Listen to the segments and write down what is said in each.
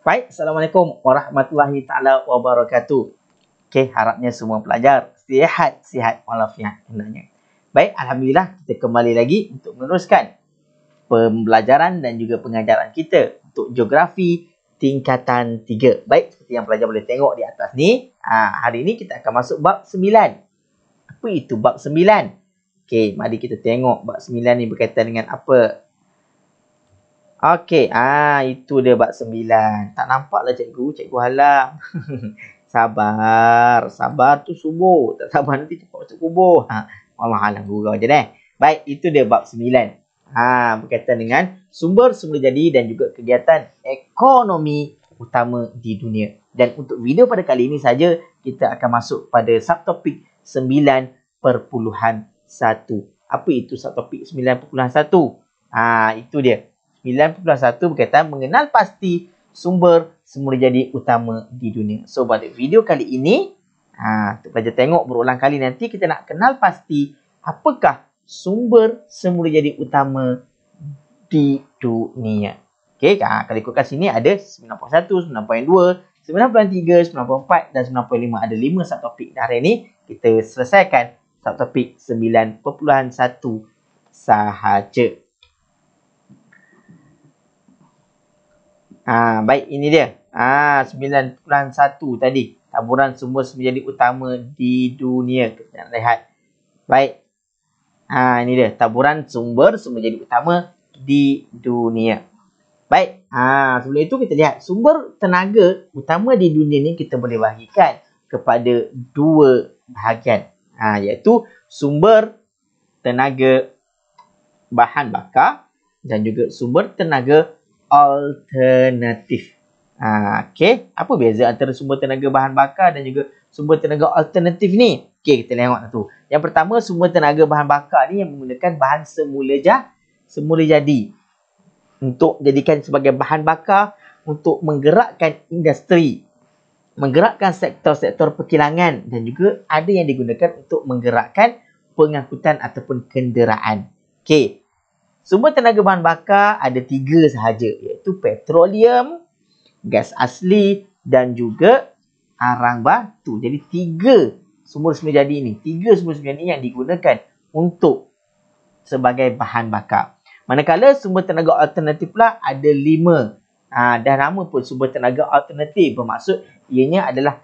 Baik, Assalamualaikum warahmatullahi taala wabarakatuh. Okey, harapnya semua pelajar sihat walafiat hendaknya. Baik, alhamdulillah kita kembali lagi untuk meneruskan pembelajaran dan juga pengajaran kita untuk geografi tingkatan 3. Baik, seperti yang pelajar boleh tengok di atas ni, hari ini kita akan masuk bab 9. Apa itu bab 9? Okey, mari kita tengok bab 9 ni berkaitan dengan apa. Okey, itu dia bab 9. Tak nampaklah cikgu halang. Sabar tu subuh. Tak sabar nanti cepat masuk kubur. Allah halang gurau je deh. Baik, itu dia bab 9. Berkaitan dengan sumber jadi dan juga kegiatan ekonomi utama di dunia. Dan untuk video pada kali ini saja, kita akan masuk pada subtopik 9.1. Apa itu subtopik 9.1? Itu dia. 9.1 berkaitan mengenal pasti sumber semulajadi utama di dunia. So, pada video kali ini, pelajar tengok berulang kali nanti kita nak kenal pasti apakah sumber semulajadi utama di dunia. Okey, kalau ikutkan sini ada 9.1, 9.2, 9.3, 9.4 dan 9.5. Ada 5 subtopik. Dan hari ini kita selesaikan subtopik 9.1 sahaja. Baik, ini dia. 9.1 tadi. Taburan sumber semulajadi utama di dunia. Kita nak lihat. Baik. Ini dia. Taburan sumber semulajadi utama di dunia. Baik. Sebelum itu kita lihat. Sumber tenaga utama di dunia ni kita boleh bahagikan kepada dua bahagian. Iaitu sumber tenaga bahan bakar dan juga sumber tenaga alternatif. Okey, apa beza antara sumber tenaga bahan bakar dan juga sumber tenaga alternatif ni? Okey, kita tengok tu. Yang pertama, sumber tenaga bahan bakar ni yang menggunakan bahan semula jadi untuk jadikan sebagai bahan bakar untuk menggerakkan industri, menggerakkan sektor-sektor perkilangan dan juga ada yang digunakan untuk menggerakkan pengangkutan ataupun kenderaan. Okey. Sumber tenaga bahan bakar ada 3 sahaja, iaitu petroleum, gas asli dan juga arang batu. Jadi 3 sumber semula jadi ini, 3 sumber semula jadi yang digunakan untuk sebagai bahan bakar. Manakala sumber tenaga alternatif pula ada 5. Dan nama pun sumber tenaga alternatif bermaksud ianya adalah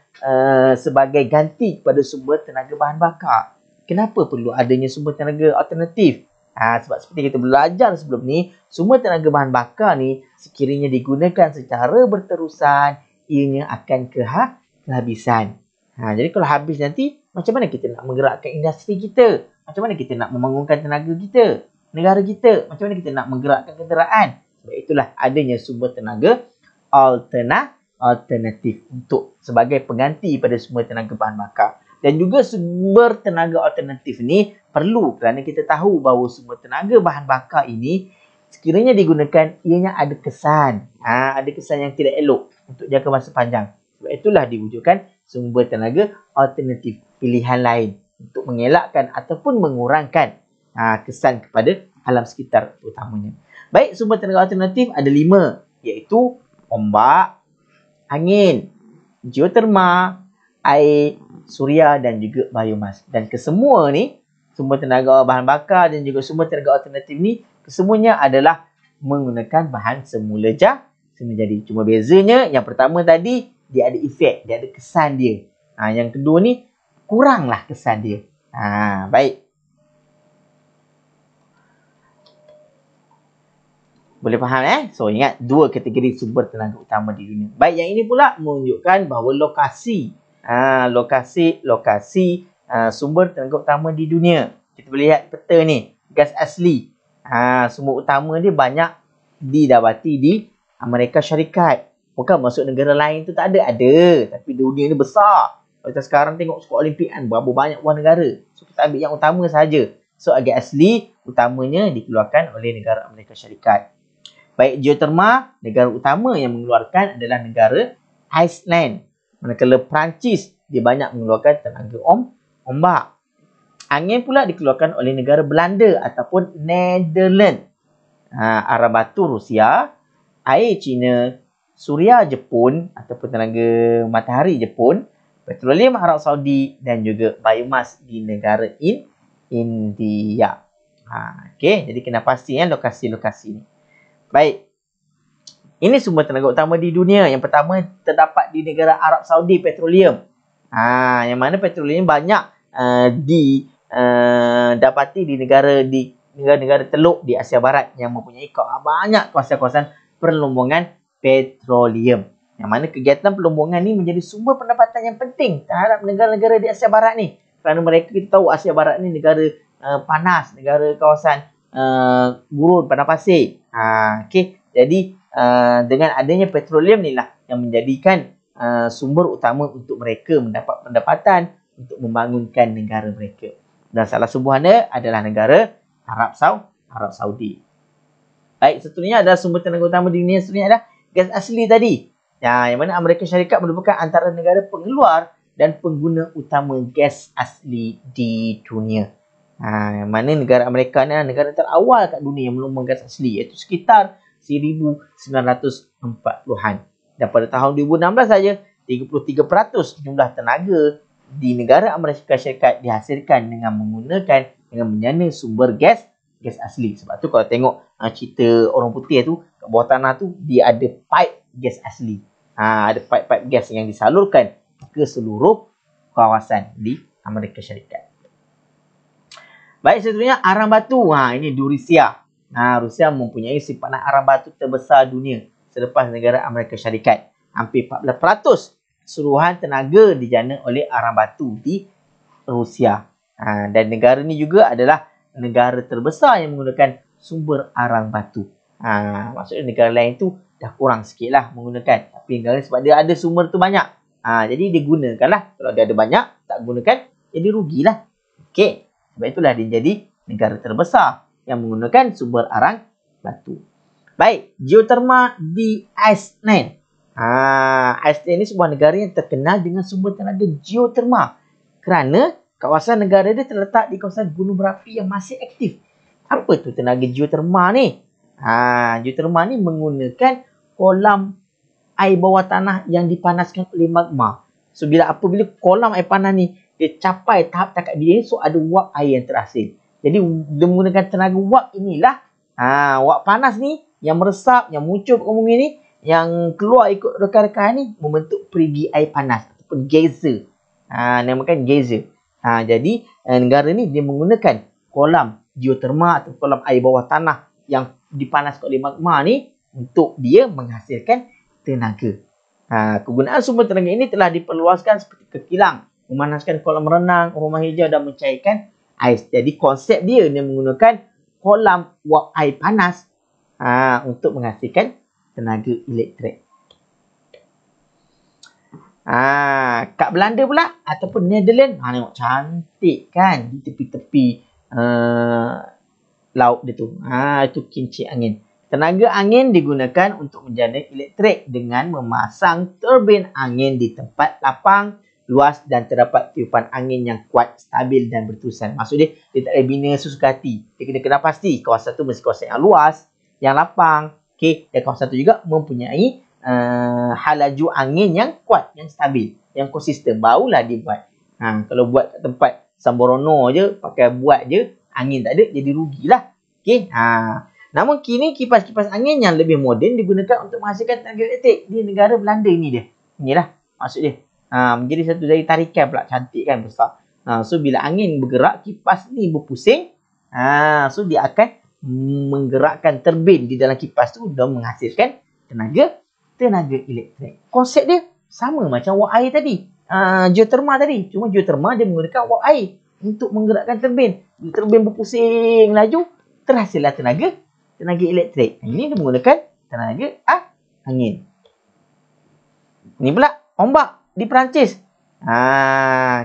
sebagai ganti kepada sumber tenaga bahan bakar. Kenapa perlu adanya sumber tenaga alternatif? Sebab seperti kita belajar sebelum ni, sumber tenaga bahan bakar ni sekiranya digunakan secara berterusan, ianya akan kehabisan. Jadi kalau habis nanti, macam mana kita nak menggerakkan industri kita? Macam mana kita nak membangunkan tenaga kita? Negara kita? Macam mana kita nak menggerakkan kenderaan? Sebab itulah adanya sumber tenaga alternatif untuk sebagai pengganti pada sumber tenaga bahan bakar. Dan juga sumber tenaga alternatif ni perlu kerana kita tahu bahawa sumber tenaga bahan bakar ini sekiranya digunakan ianya ada kesan. Ada kesan yang tidak elok untuk jangka masa panjang. Sebab itulah diwujudkan sumber tenaga alternatif, pilihan lain untuk mengelakkan ataupun mengurangkan kesan kepada alam sekitar utamanya. Baik, sumber tenaga alternatif ada 5, iaitu ombak, angin, geoterma, air, suria dan juga biomas. Dan kesemua ni, sumber tenaga bahan bakar dan juga sumber tenaga alternatif ni, kesemuanya adalah menggunakan bahan semula jadi. Cuma bezanya, yang pertama tadi, dia ada efek, dia ada kesan dia. Yang kedua ni, kuranglah kesan dia. Baik. Boleh faham So, ingat, 2 kategori sumber tenaga utama di dunia. Baik, yang ini pula menunjukkan bahawa lokasi sumber tenaga utama di dunia. Kita boleh lihat peta ni, gas asli. Sumber utama dia banyak didapati di Amerika Syarikat. Bukan masuk negara lain tu tak ada. Tapi dunia ni besar. Kalau kita sekarang tengok skor Olimpik kan, berapa banyak buah negara. So, kita ambil yang utama saja. So, gas asli utamanya dikeluarkan oleh negara Amerika Syarikat. Baik, geoterma, negara utama yang mengeluarkan adalah negara Iceland. Manakala Perancis, dia banyak mengeluarkan tenaga ombak. Angin pula dikeluarkan oleh negara Belanda ataupun Netherlands. Arang batu Rusia, air China, suria Jepun ataupun tenaga matahari Jepun, petroleum Arab Saudi dan juga biomas di negara India. Okey, jadi kena pasti lokasi-lokasi ni. Baik. Ini sumber tenaga utama di dunia. Yang pertama terdapat di negara Arab Saudi, petroleum. Yang mana petroleum banyak didapati di negara-negara teluk di Asia Barat yang mempunyai banyak kawasan-kawasan perlumbungan petroleum. Yang mana kegiatan perlumbungan ni menjadi sumber pendapatan yang penting terhadap negara-negara di Asia Barat ni. Kerana mereka, kita tahu Asia Barat ni negara panas, negara kawasan gurun, padang pasir. Okey, jadi dengan adanya petroleum ni lah yang menjadikan sumber utama untuk mereka mendapat pendapatan untuk membangunkan negara mereka. Dan salah sebuahnya adalah negara Arab Saudi. Baik, seterusnya adalah sumber tenaga utama di dunia seterusnya adalah gas asli tadi. Yang mana Amerika Syarikat merupakan antara negara pengeluar dan pengguna utama gas asli di dunia. Yang mana negara Amerika ni adalah negara terawal kat dunia yang melumbung gas asli, iaitu sekitar 1940-an. Dan pada tahun 2016 saja 33% jumlah tenaga di negara Amerika Syarikat dihasilkan dengan menjana sumber gas asli. Sebab tu kalau tengok cerita orang putih tu, kat bawah tanah tu dia ada pipe gas asli. Ada pipe-pipe gas yang disalurkan ke seluruh kawasan di Amerika Syarikat. Baik, seterusnya arang batu. Ini di Rusia. Rusia mempunyai simpanan arang batu terbesar dunia selepas negara Amerika Syarikat. Hampir 14% keseluruhan tenaga dijana oleh arang batu di Rusia. Dan negara ni juga adalah negara terbesar yang menggunakan sumber arang batu. Maksudnya negara lain tu dah kurang sikit lah menggunakan. Tapi negara sebab dia ada sumber tu banyak. Jadi dia gunakanlah. Kalau dia ada banyak, tak gunakan, jadi rugilah. Okey. Sebab itulah dia jadi negara terbesar yang menggunakan sumber arang batu. Baik, geoterma di Iceland. Iceland ni sebuah negara yang terkenal dengan sumber tenaga geoterma. Kerana kawasan negara dia terletak di kawasan gunung berapi yang masih aktif. Apa tu tenaga geoterma ni? Geoterma ni menggunakan kolam air bawah tanah yang dipanaskan oleh magma. So, apabila kolam air panas ni dia capai tahap takap dia, so ada wap air yang terhasil. Jadi dia menggunakan tenaga wap inilah, wap panas ni yang meresap, yang muncul ke bumi ni, yang keluar ikut rekan-rekan ni membentuk perigi air panas ataupun geyser. Namakan geyser. Jadi negara ni dia menggunakan kolam geoterma atau kolam air bawah tanah yang dipanaskan oleh magma ni untuk dia menghasilkan tenaga. Kegunaan sumber tenaga ini telah diperluaskan seperti ke kilang, memanaskan kolam renang, rumah hijau dan mencairkan ais. Jadi konsep dia menggunakan kolam wap air panas untuk menghasilkan tenaga elektrik. Kat Belanda pula ataupun Netherlands, tengok cantik kan di tepi-tepi laut dia tu. Itu kincir angin. Tenaga angin digunakan untuk menjana elektrik dengan memasang turbin angin di tempat lapang, luas dan terdapat tiupan angin yang kuat, stabil dan berterusan. Maksud dia tak boleh bina sesuka hati. Dia kena pasti kawasan tu mesti kawasan yang luas, yang lapang. Okay. Dan kawasan tu juga mempunyai halaju angin yang kuat, yang stabil, yang konsisten. Barulah dia buat. Kalau buat kat tempat Samborono je, pakai buat je, angin tak ada, jadi rugilah. Okay. Namun kini kipas-kipas angin yang lebih moden digunakan untuk menghasilkan tenaga elektrik di negara Belanda ni dia. Inilah maksud dia. Menjadi satu dari tarikan pula, cantik kan, besar. So bila angin bergerak, kipas ni berpusing. So dia akan menggerakkan turbin di dalam kipas tu dan menghasilkan tenaga elektrik. Konsep dia sama macam wap air tadi. Geoterma tadi. Cuma geoterma dia menggunakan wap air untuk menggerakkan turbin. Bila turbin berpusing laju, terhasillah tenaga elektrik. Ini dia menggunakan tenaga angin. Ini pula ombak di Perancis.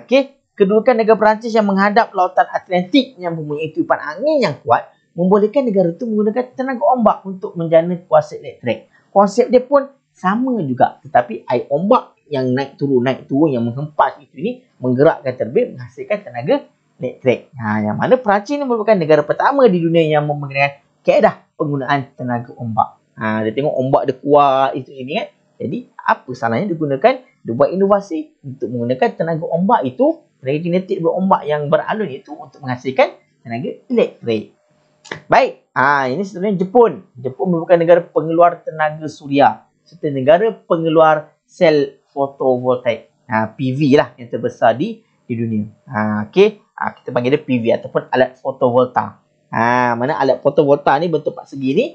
Okay. Kedudukan negara Perancis yang menghadap lautan Atlantik yang mempunyai tiupan angin yang kuat membolehkan negara itu menggunakan tenaga ombak untuk menjana kuasa elektrik. Konsep dia pun sama juga, tetapi air ombak yang naik turun yang menghempas itu ni menggerakkan turbin menghasilkan tenaga elektrik. Yang mana Perancis ni merupakan negara pertama di dunia yang menggunakan kaedah penggunaan tenaga ombak. Dia tengok ombak dia kuat itu ini kan. Jadi apa salahnya digunakan, dibuat inovasi untuk menggunakan tenaga ombak itu, tenaga kinetik berombak yang beralun itu untuk menghasilkan tenaga elektrik. Baik, ini sebenarnya Jepun. Jepun merupakan negara pengeluar tenaga suria serta negara pengeluar sel fotovoltaik. PV lah yang terbesar di dunia. Okey, kita panggil dia PV ataupun alat fotovolta. Mana alat fotovolta ni bentuk persegi ni,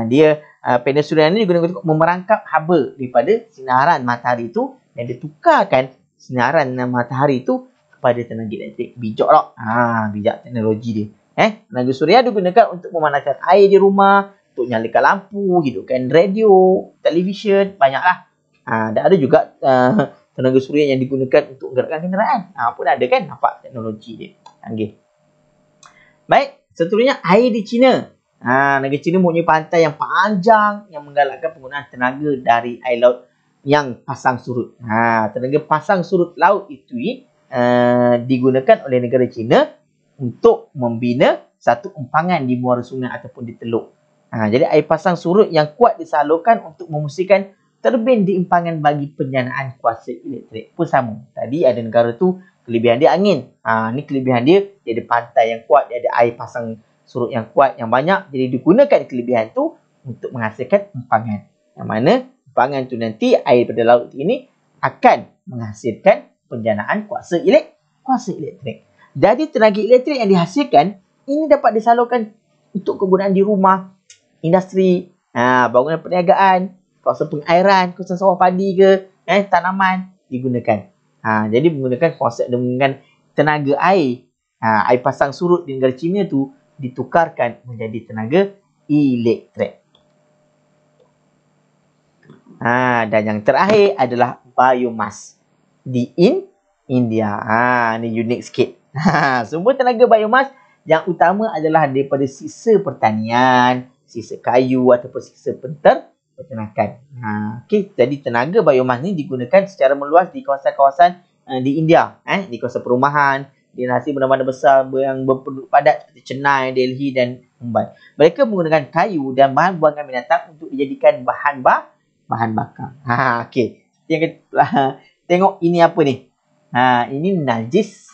dia panel suria ni digunakan untuk memerangkap haba daripada sinaran matahari itu dan ditukarkan sinaran matahari itu kepada tenaga elektrik. Bijak tak? Bijak teknologi dia. Tenaga suria digunakan untuk memanaskan air di rumah, untuk nyalakan lampu, hidupkan radio, televisyen, banyaklah. Dan ada juga tenaga suria yang digunakan untuk gerakkan kenderaan. Pun ada kan, nampak teknologi dia. Canggih. Baik, seterusnya air di China. Negara China mempunyai pantai yang panjang yang menggalakkan penggunaan tenaga dari air laut yang pasang surut. Tenaga pasang surut laut itu digunakan oleh negara China untuk membina satu empangan di muara sungai ataupun di teluk. Jadi air pasang surut yang kuat disalurkan untuk memusihkan terbin di empangan bagi penjanaan kuasa elektrik. Pun sama. Tadi ada negara tu kelebihan dia angin. Ni kelebihan dia ada pantai yang kuat, dia ada air pasang surut yang kuat, yang banyak. Jadi digunakan kelebihan tu untuk menghasilkan empangan. Yang mana empangan tu nanti air pada laut ini akan menghasilkan penjanaan kuasa elektrik. Jadi tenaga elektrik yang dihasilkan ini dapat disalurkan untuk kegunaan di rumah, industri, bangunan perniagaan, kawasan pengairan, kawasan sawah padi ke, tanaman digunakan. Jadi menggunakan konsep dengan tenaga air, air pasang surut di negara China tu ditukarkan menjadi tenaga elektrik. Dan yang terakhir adalah biomas di India. Ni unik sikit. Sumber tenaga biomas yang utama adalah daripada sisa pertanian, sisa kayu ataupun sisa peternakan. Okey, jadi tenaga biomas ni digunakan secara meluas di kawasan-kawasan di India, di kawasan perumahan, di negara bandar-bandar besar yang berpenduduk padat seperti Chennai, Delhi dan Mumbai. Mereka menggunakan kayu dan bahan buangan binatang untuk dijadikan bahan bakar. Okey. Tengok ini apa ni? Ini najis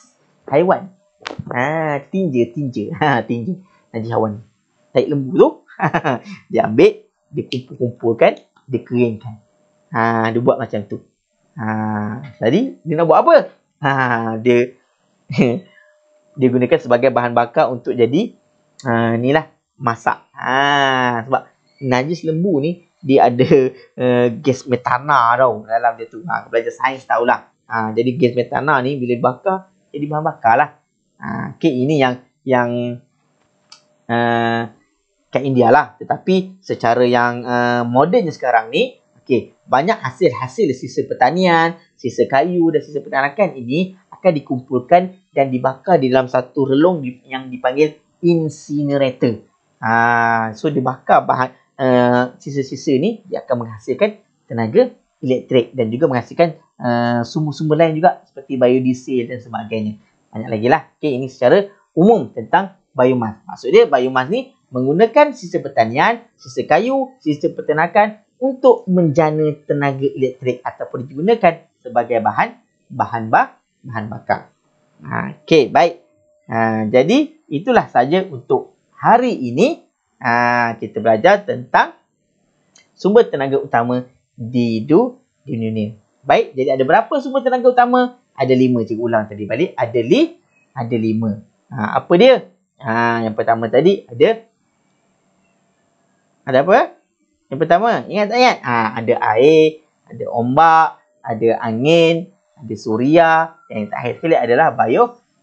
haiwan. Tinja. Tinja. Najis haiwan. Tai lembu tu. Dia ambil, dia kumpul-kumpulkan, dia keringkan. Dia buat macam tu. Jadi dia nak buat apa? Dia dia gunakan sebagai bahan bakar untuk jadi inilah masak. Sebab najis lembu ni dia ada gas metana tau dalam dia tu. Belajar sains tahulah. Jadi gas metana ni bila bakar jadi bahan bakar lah. Okay, ini yang kat India lah. Tetapi secara yang modernnya sekarang ni, okay, banyak hasil-hasil sisa pertanian, sisa kayu dan sisa peternakan ini akan dikumpulkan dan dibakar di dalam satu relung yang dipanggil incinerator. So dibakar bahan sisa-sisa ni, dia akan menghasilkan tenaga elektrik dan juga menghasilkan sumber-sumber lain juga seperti biodiesel dan sebagainya. Banyak lagi lah. Okay, ini secara umum tentang biomas. Maksud dia biomas ni menggunakan sisa pertanian, sisa kayu, sisa peternakan untuk menjana tenaga elektrik ataupun digunakan sebagai bahan bakar. Okey, baik. Jadi itulah saja untuk hari ini. Kita belajar tentang sumber tenaga utama di dunia. Baik, jadi ada berapa sumber tenaga utama? Ada 5. Cikgu ulang tadi balik. Ada 5. Apa dia? Yang pertama tadi ada apa? Yang pertama, ingat tak ingat? Ada air, ada ombak, ada angin, ada suria. Yang terakhir sekali adalah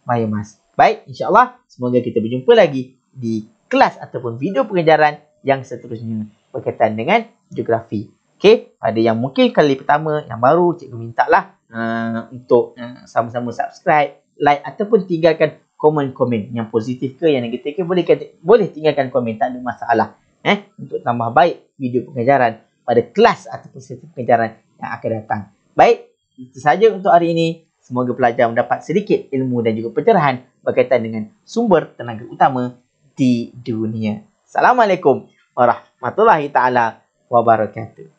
biomas. Baik, insyaAllah semoga kita berjumpa lagi di kelas ataupun video pengajaran yang seterusnya berkaitan dengan geografi. Okey, pada yang mungkin kali pertama, yang baru, cikgu mintalah untuk sama-sama subscribe, like ataupun tinggalkan komen-komen yang positif ke yang negatif ke, boleh tinggalkan komen, tak ada masalah. Untuk tambah baik video pengajaran pada kelas ataupun sesi pengajaran yang akan datang. Baik, itu saja untuk hari ini. Semoga pelajar mendapat sedikit ilmu dan juga pencerahan berkaitan dengan sumber tenaga utama di dunia. Assalamualaikum warahmatullahi taala wabarakatuh.